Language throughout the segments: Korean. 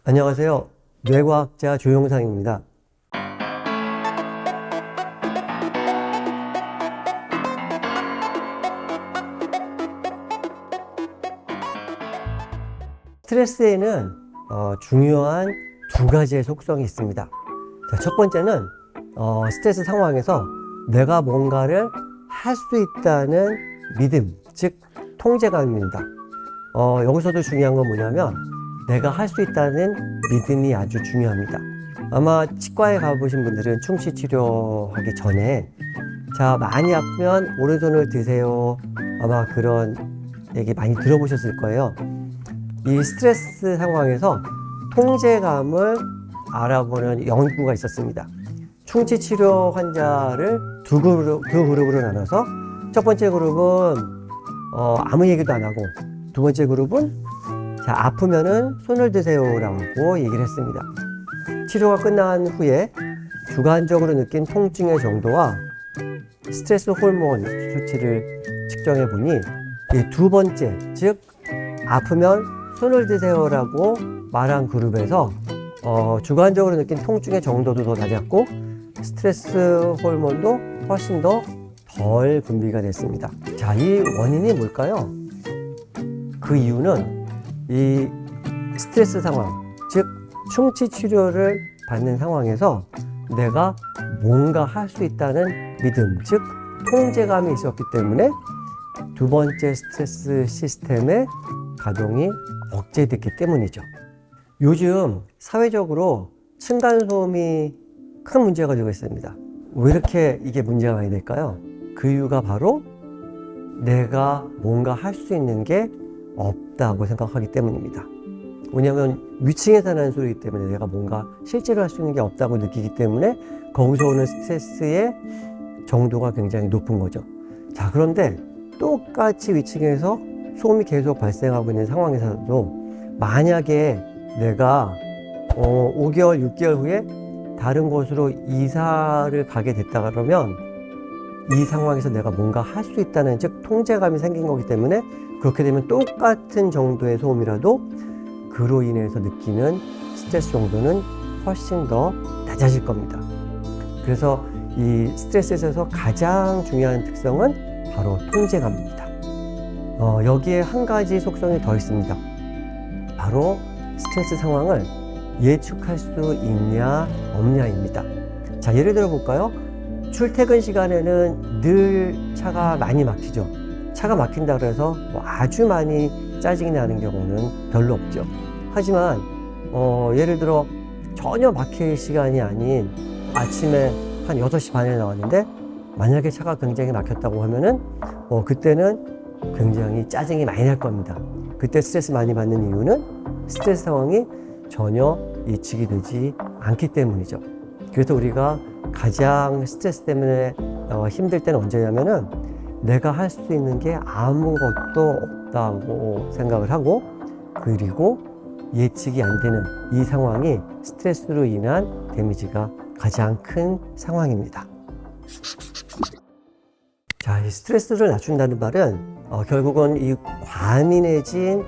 안녕하세요. 뇌과학자 조용상입니다. 스트레스에는 중요한 두 가지의 속성이 있습니다. 자, 첫 번째는 스트레스 상황에서 내가 뭔가를 할 수 있다는 믿음, 즉 통제감입니다. 여기서도 중요한 건 뭐냐면 내가 할 수 있다는 믿음이 아주 중요합니다. 아마 치과에 가보신 분들은 충치 치료하기 전에 자, 많이 아프면 오른손을 드세요. 아마 그런 얘기 많이 들어보셨을 거예요. 이 스트레스 상황에서 통제감을 알아보는 연구가 있었습니다. 충치 치료 환자를 두 그룹으로 나눠서 첫 번째 그룹은 아무 얘기도 안 하고 두 번째 그룹은 자, 아프면은 손을 드세요라고 얘기를 했습니다. 치료가 끝난 후에 주관적으로 느낀 통증의 정도와 스트레스 호르몬 수치를 측정해 보니 이 두 번째, 즉 아프면 손을 드세요라고 말한 그룹에서 주관적으로 느낀 통증의 정도도 더 낮았고 스트레스 호르몬도 훨씬 더 덜 분비가 됐습니다. 자, 이 원인이 뭘까요? 그 이유는 이 스트레스 상황, 즉 충치 치료를 받는 상황에서 내가 뭔가 할 수 있다는 믿음, 즉 통제감이 있었기 때문에 두 번째 스트레스 시스템의 가동이 억제됐기 때문이죠. 요즘 사회적으로 층간소음이 큰 문제가 되고 있습니다. 왜 이렇게 이게 문제가 많이 될까요? 그 이유가 바로 내가 뭔가 할 수 있는 게 없다고 생각하기 때문입니다. 왜냐하면 위층에서 나는 소리이기 때문에 내가 뭔가 실제로 할 수 있는 게 없다고 느끼기 때문에 거기서 오는 스트레스의 정도가 굉장히 높은 거죠. 자, 그런데 똑같이 위층에서 소음이 계속 발생하고 있는 상황에서도 만약에 내가 5개월, 6개월 후에 다른 곳으로 이사를 가게 됐다 그러면 이 상황에서 내가 뭔가 할 수 있다는 즉 통제감이 생긴 거기 때문에 그렇게 되면 똑같은 정도의 소음이라도 그로 인해서 느끼는 스트레스 정도는 훨씬 더 낮아질 겁니다. 그래서 이 스트레스에서 가장 중요한 특성은 바로 통제감입니다. 여기에 한 가지 속성이 더 있습니다. 바로 스트레스 상황을 예측할 수 있냐 없냐입니다. 자, 예를 들어 볼까요? 출퇴근 시간에는 늘 차가 많이 막히죠. 차가 막힌다 그래서 아주 많이 짜증이 나는 경우는 별로 없죠. 하지만 예를 들어 전혀 막힐 시간이 아닌 아침에 한 6시 반에 나왔는데 만약에 차가 굉장히 막혔다고 하면은 그때는 굉장히 짜증이 많이 날 겁니다. 그때 스트레스 많이 받는 이유는 스트레스 상황이 전혀 예측이 되지 않기 때문이죠. 그래서 우리가 가장 스트레스 때문에 힘들 때는 언제냐면은 내가 할 수 있는 게 아무것도 없다고 생각을 하고 그리고 예측이 안 되는 이 상황이 스트레스로 인한 데미지가 가장 큰 상황입니다. 자, 이 스트레스를 낮춘다는 말은 결국은 이 과민해진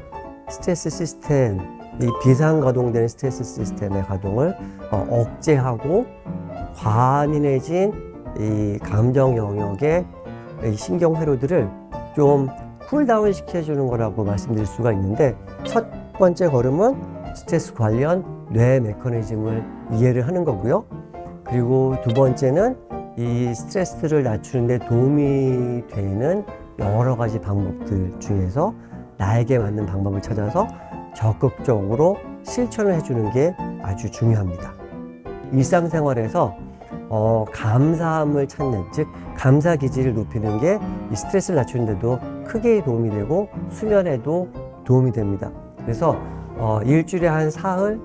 스트레스 시스템, 이 비상가동되는 스트레스 시스템의 가동을 억제하고 과민해진 이 감정 영역의 이 신경 회로들을 좀 쿨다운 시켜주는 거라고 말씀드릴 수가 있는데 첫 번째 걸음은 스트레스 관련 뇌 메커니즘을 이해를 하는 거고요. 그리고 두 번째는 이 스트레스를 낮추는 데 도움이 되는 여러 가지 방법들 중에서 나에게 맞는 방법을 찾아서 적극적으로 실천을 해주는 게 아주 중요합니다. 일상생활에서 감사함을 찾는, 즉 감사 기질을 높이는 게 이 스트레스를 낮추는 데도 크게 도움이 되고 수면에도 도움이 됩니다. 그래서 일주일에 한 사흘,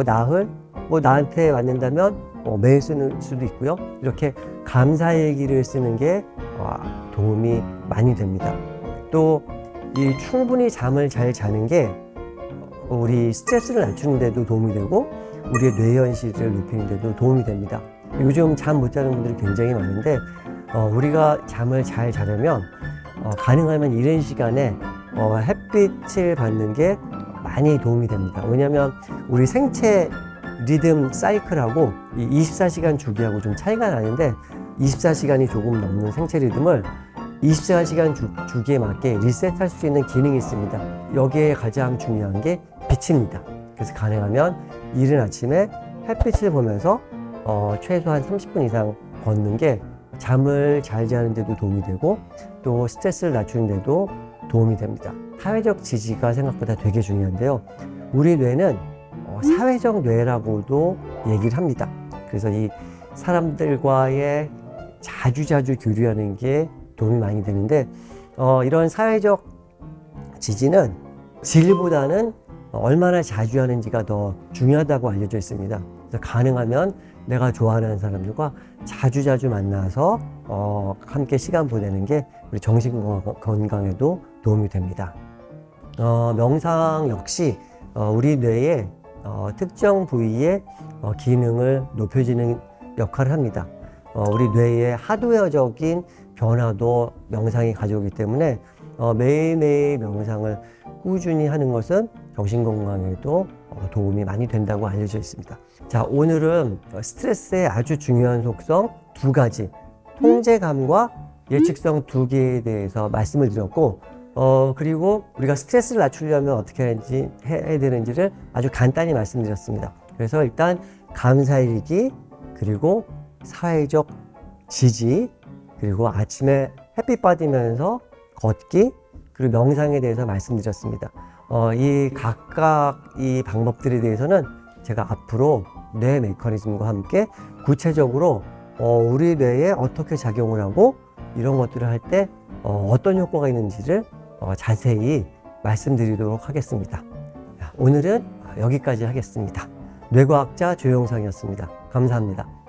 나흘, 나한테 맞는다면 매일 쓰는 수도 있고요. 이렇게 감사 얘기를 쓰는 게 도움이 많이 됩니다. 또 이 충분히 잠을 잘 자는 게 우리 스트레스를 낮추는 데도 도움이 되고 우리의 뇌현실을 높이는 데도 도움이 됩니다. 요즘 잠 못 자는 분들이 굉장히 많은데 우리가 잠을 잘 자려면 가능하면 이른 시간에 햇빛을 받는 게 많이 도움이 됩니다. 왜냐하면 우리 생체 리듬 사이클하고 이 24시간 주기하고 좀 차이가 나는데 24시간이 조금 넘는 생체 리듬을 24시간 주기에 맞게 리셋할 수 있는 기능이 있습니다. 여기에 가장 중요한 게 빛입니다. 그래서 가능하면 이른 아침에 햇빛을 보면서 최소한 30분 이상 걷는 게 잠을 잘 자는 데도 도움이 되고 또 스트레스를 낮추는 데도 도움이 됩니다. 사회적 지지가 생각보다 되게 중요한데요. 우리 뇌는 사회적 뇌라고도 얘기를 합니다. 그래서 이 사람들과의 자주자주 교류하는 게 도움이 많이 되는데 이런 사회적 지지는 질보다는 얼마나 자주 하는지가 더 중요하다고 알려져 있습니다. 그래서 가능하면 내가 좋아하는 사람들과 자주자주 만나서 함께 시간 보내는 게 우리 정신 건강에도 도움이 됩니다. 명상 역시 우리 뇌의 특정 부위의 기능을 높여주는 역할을 합니다. 우리 뇌의 하드웨어적인 변화도 명상이 가져오기 때문에 매일매일 명상을 꾸준히 하는 것은 정신건강에도 도움이 많이 된다고 알려져 있습니다. 자, 오늘은 스트레스의 아주 중요한 속성 두 가지, 통제감과 예측성 두 개에 대해서 말씀을 드렸고, 그리고 우리가 스트레스를 낮추려면 어떻게 해야 되는지를 아주 간단히 말씀드렸습니다. 그래서 일단 감사일기, 그리고 사회적 지지, 그리고 아침에 햇빛 받으면서 걷기, 그리고 명상에 대해서 말씀드렸습니다. 이 각각 이 방법들에 대해서는 제가 앞으로 뇌 메커니즘과 함께 구체적으로 우리 뇌에 어떻게 작용을 하고 이런 것들을 할 때 어떤 효과가 있는지를 자세히 말씀드리도록 하겠습니다. 오늘은 여기까지 하겠습니다. 뇌과학자 조영상이었습니다. 감사합니다.